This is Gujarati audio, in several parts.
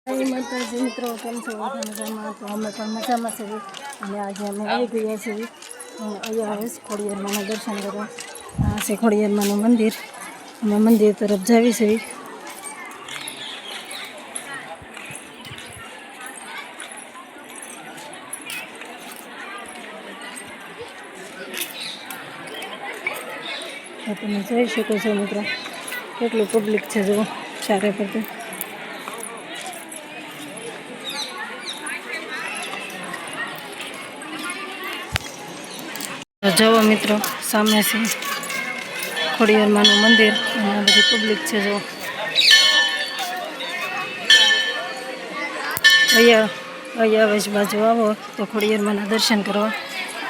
માતાજી મિત્રો, કેમ છો? મજામાં? તો અમે પણ મજામાં છીએ અને આજે અમે આવી ગયા છીએ અહીંયા આવે ખોડિયારમાંના દર્શન કરવા. આ છે ખોડિયારમાંનું મંદિર. અમે મંદિર તરફ જાવી છીએ. તમે જોઈ શકો છો મિત્રો, કેટલું પબ્લિક છે જુઓ ચારે પડતું. જુઓ મિત્રો, સામે છે ખોડિયારમાંનું મંદિર અને બધી પબ્લિક છે. જુઓ અહીંયા વચ બાજુ આવો તો ખોડિયારમાંના દર્શન કરવા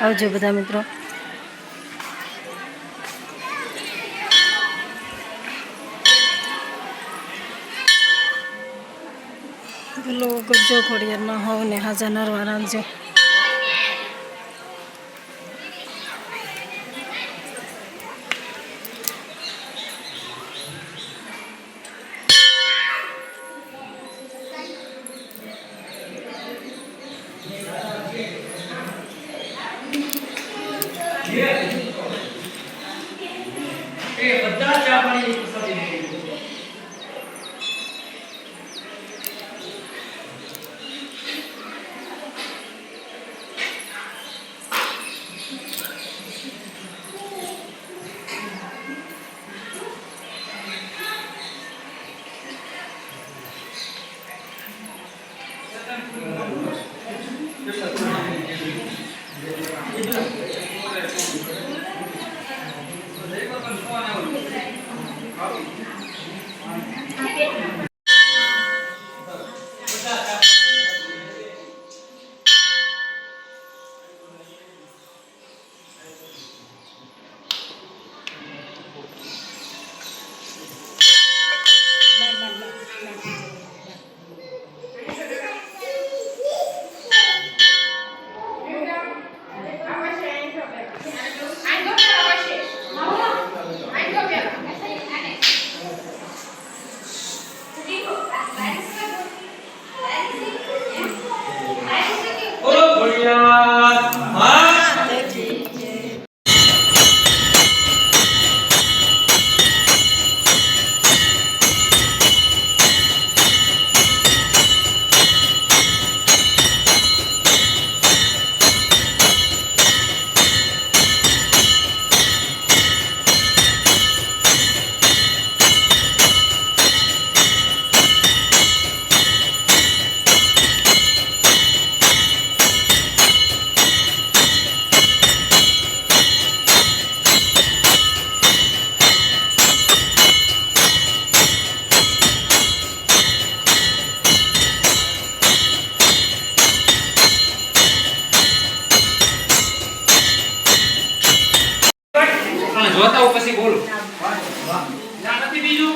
આવજો બધા મિત્રો. પેલો ગજો ખોડિયારમાં હોવ ને હાજા નરવા રાખજો. જોતા પછી બોલો નથી બીજું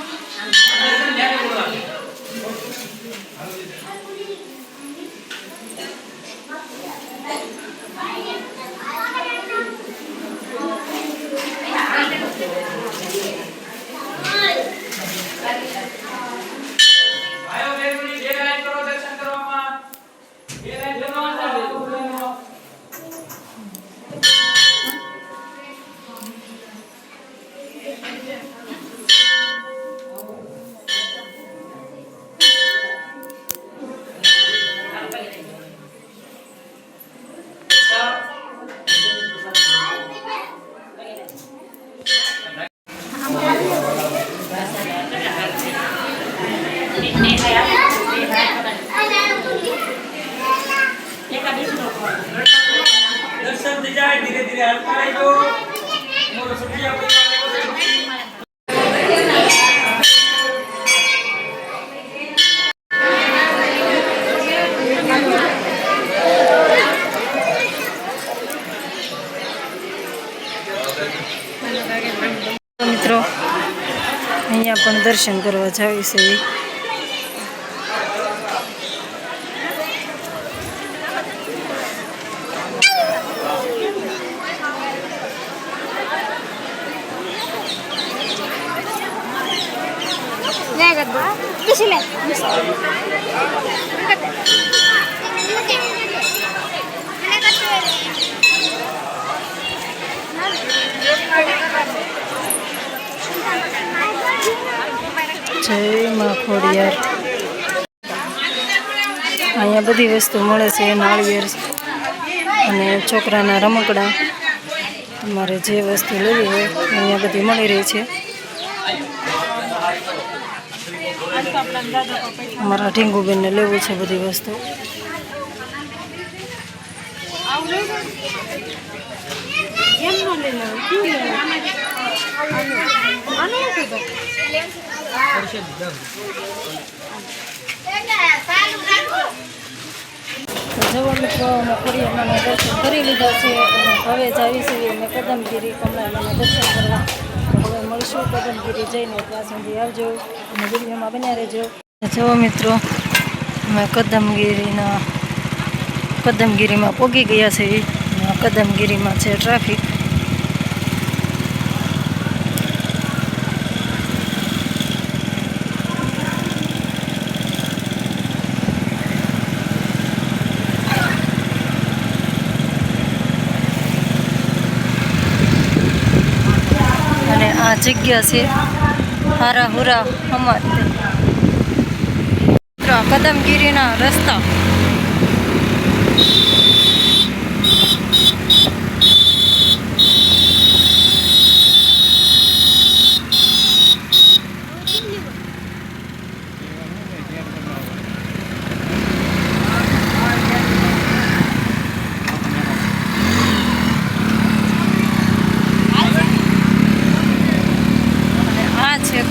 दर्शन दी जाए धीरे धीरे हल्का रहो मोर सब्जियां મિત્રો અહીંયા પણ દર્શન કરવા જાવી છે. Bismillah. ખોડિયાર. અહીંયા બધી વસ્તુ મળે છે, નાળિયેર અને છોકરાના રમકડા. તમારે જે વસ્તુ લેવી હોય અહીંયા બધી મળી રહી છે. અમારા ઢીંગુબેનને લેવું છે બધી વસ્તુ. જવો મિત્રો, અમે ખોડિયારના દર્શન કરી લીધા છે અને હવે જ આવી છીએ અમે કદમગીરી કમળાના દર્શન કરવા. હવે મળશું કદમગીરી જઈને, ત્યાં સુધી આવજો અને વિડીયોમાં બન્યા રહેજો. જુઓ મિત્રો, અમે કદમગીરીમાં પહોંચી ગયા છે. કદમગીરીમાં છે ટ્રાફિક. આ જગ્યા છે હારા હુરા હમત. કદમગીરીના રસ્તા.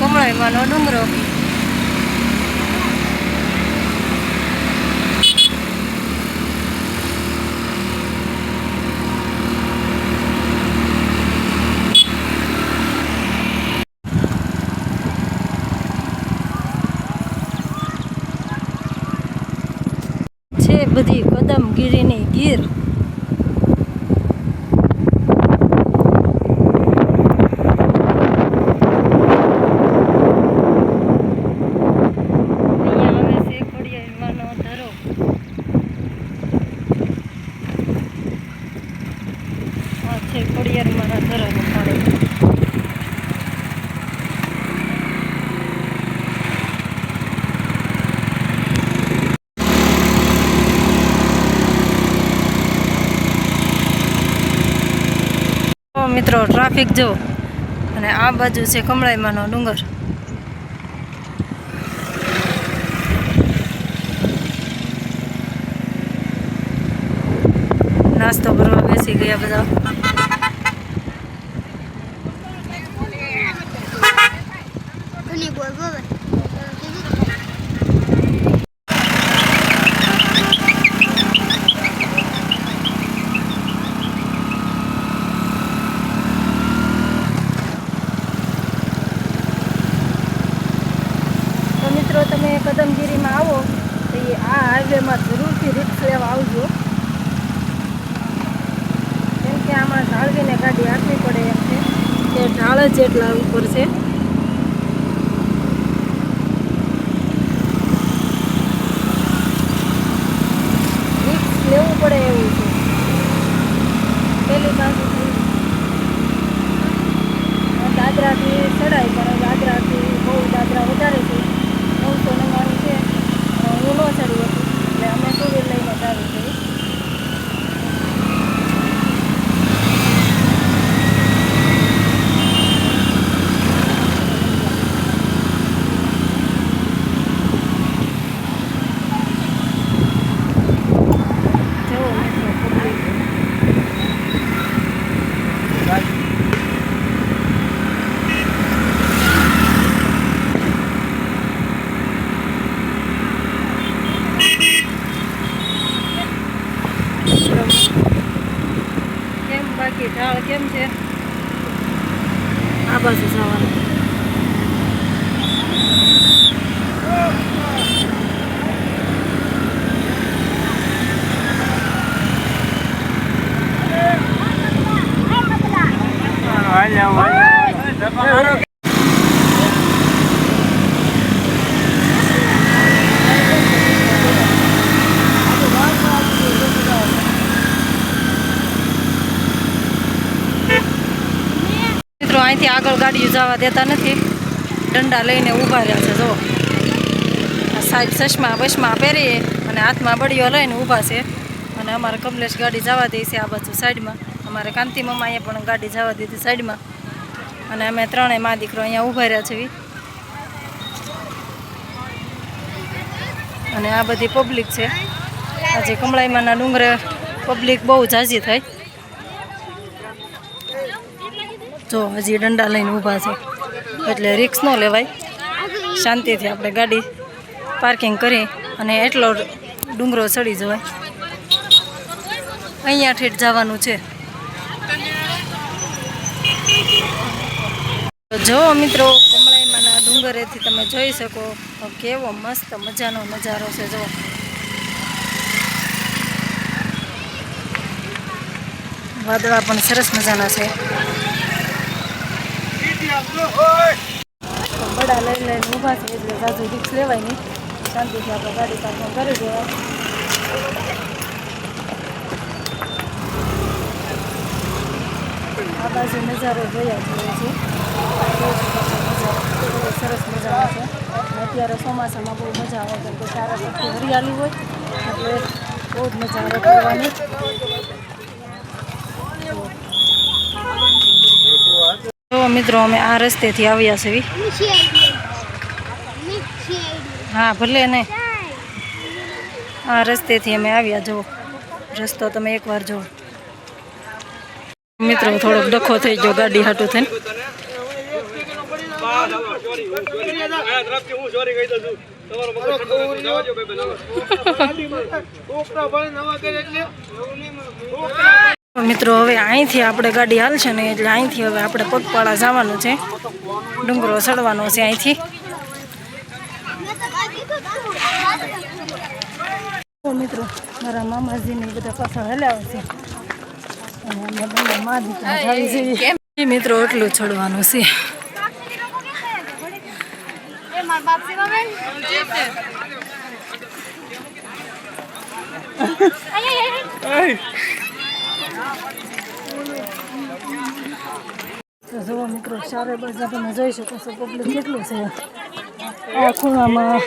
કમળાઈમાંનો ડુંગરો. છે બધી કદમગીરીની ગીર. ખોડિયારમાં ધરાનું પાણી. મિત્રો ટ્રાફિક જો, અને આ બાજુ છે કમળાઈમાંનો ડુંગર. નાસ્તો કરવા બેસી ગયા બધા. મિત્રો તમે કદમગીરીમાં આવો તો આ હાઈવેમાં જરૂરથી રિસ્ક લેવા આવજો, કેમ કે આમાં ઢાળવીને ગાડી હાંકવી પડે એમ છે. તે ઢાળ જ એટલા ઉપર છે. રિસ્ક લેવું પડે એવું છે. પેલી બાજુ દાદરાથી ચડાય, પણ દાદરાથી બહુ દાદરા વધારે છે. 999 છે. હું ન ચડી હતી એટલે અમે ટુ વ્હીલ લઈને જ આવી હતી. કેમ બાકી ઢાળ કેમ છે? આ બાજુ જવાનું. અહીંથી આગળ ગાડીઓ જવા દેતા નથી, દંડા લઈને ઊભા રહ્યા છે. જો સાહેબ ચશ્મા બસમાં પહેરી અને હાથમાં બળીઓ લઈને ઊભા છે અને અમારે કમલેશ ગાડી જવા દે છે આ બાજુ સાઈડમાં. અમારે કાંતિ મમ્માએ પણ ગાડી જવા દીધી સાઈડમાં અને અમે ત્રણેય મા દીકરો અહીંયા ઊભા રહ્યા છીએ. અને આ બધી પબ્લિક છે. આજે કમળાઈમાના ડુંગરે પબ્લિક બહુ ઝાઝી થાય. જો હજી દંડા લઈને ઊભા છે એટલે રિક્સ ન લેવાય. શાંતિથી આપણે ગાડી પાર્કિંગ કરી અને એટલો ડુંગરો ચડી જવાય. અહીંયા ઠેઠ જવાનું છે. જો મિત્રો કમળાઈમાના ડુંગરેથી તમે જોઈ શકો તો કેવો મસ્ત મજાનો નજારો છે. જો વાદળા પણ સરસ મજાના છે. બડા લઈ લઈને ઊભા છે એટલે જાજુ રિક્સ લેવાય નહીં. શાંતિથી આપણે ગાડી પાર્કિંગ કરી દેવાય. આ બાજુ નજારો જોયા જેવો છે. સરસ મજાનો છે. અત્યારે ચોમાસામાં બહુ મજા આવે કેમ કે ચારે પરથી હરિયાળી હોય એટલે બહુ જ મજા આવે કરવાની. જો મિત્રો અમે આ રસ્તેથી આવ્યા છીએ. હા ભલે ને આ રસ્તેથી અમે આવ્યા. જો રસ્તો તમે એકવાર જુઓ મિત્રો. થોડોક ડખો થઈ ગયો ગાડી હાટું થઈને. મિત્રો હવે અહીંથી આપણે ગાડી હાલશે ને એટલે અહીંથી હવે આપણે પગપાળા જવાનું છે. ડુંગરો ચડવાનો છે અહીંથી. મિત્રો મારા મામાજીને બધા પાછળ હલાવે છે અને અમે બંને મા દીકરા જાય છે. મિત્રો એટલું ચડવાનું છે. તો જુઓ મિત્રો ચારે બાજુ તમે જોઈ શકો છો પબ્લિક કેટલું છે. આ ખૂણામાં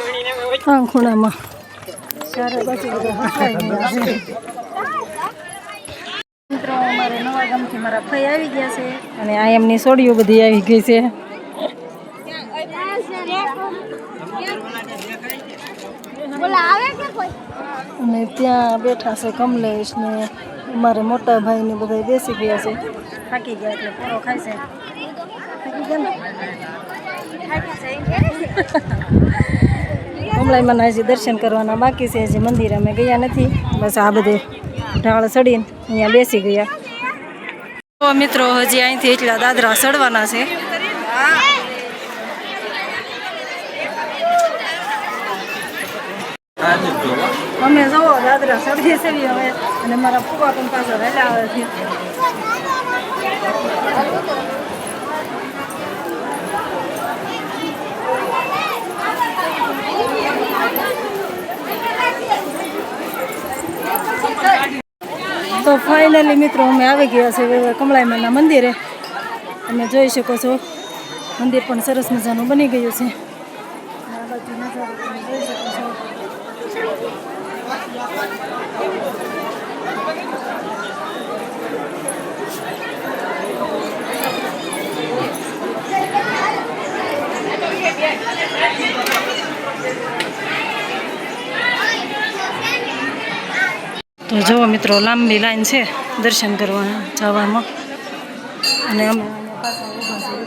આ ખૂણામાં ચારે બાજુ બધા હસાઈ ગયા છે. મિત્રો અમારે નવા ગામથી મારા ભાઈ આવી ગયા છે અને આ એમની સોડીઓ બધી આવી ગઈ છે. અને ત્યાં બેઠા છે કમલેશ ને અમારે મોટા ભાઈ ને બધા બેસી ગયા છે. થાકી ગયા એટલે પૂરો ખાય છે. થાકી ગયા કમળાઈમાના હજી દર્શન કરવાના બાકી છે. હજી મંદિરે અમે ગયા નથી. બસ આ બધે ઢાળ ચડીને અહીંયા બેસી ગયા. તો મિત્રો હજી અહીંથી એટલા દાદરા ચડવાના છે. અમે જવો દાદરા ચડીએ છીએ હવે અને મારા ફૂવા પણ પાછળ વહેલા આવે છે. તો ફાઇનલી મિત્રો અમે આવી ગયા છે કમળાઈમાના મંદિરે. તમે જોઈ શકો છો મંદિર પણ સરસ મજાનું બની ગયું છે. આ બાજુ નજારો તમે જોઈ શકો છો. તો જુઓ મિત્રો લાંબી લાઈન છે દર્શન કરવા જવામાં અને અમે પાછા ઊભા છીએ.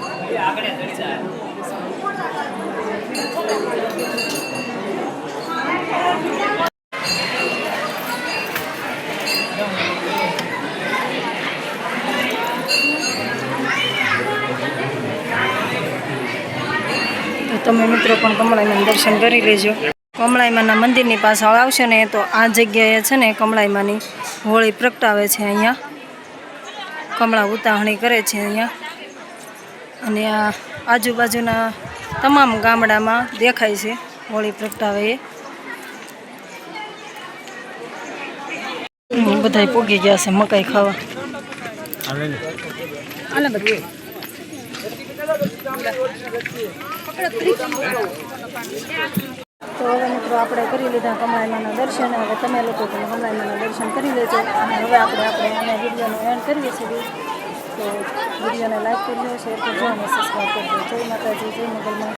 તો તમે મિત્રો પણ કમળાઈમાના દર્શન કરી લેજો. કમળાઈમાના મંદિરની પાછળ આવશે ને તો આ જગ્યાએ છે ને કમળાઈમાની હોળી પ્રગટાવે છે. અહીંયા કમળા ઉતાવણી કરે છે અહીંયા અને આ આજુબાજુના તમામ ગામડામાં દેખાય છે હોળી પ્રગટાવે એ. બધાય પોગી ગયા છે મકાઈ ખાવા. તો તો હવે મિત્રો આપણે કરી લીધા કમળાઈમાના દર્શન. હવે તમે લોકો પણ કમળાઈમાના દર્શન કરી લેજો. અને હવે આપણે અહીંયા વિડીયોનો એન્ડ કરીએ છીએ. તો વિડીયોને લાઈક કરજો, શેર કરજો અને સબસ્ક્રાઈબ કરજો. જય માતાજી, જય મંગલમાં.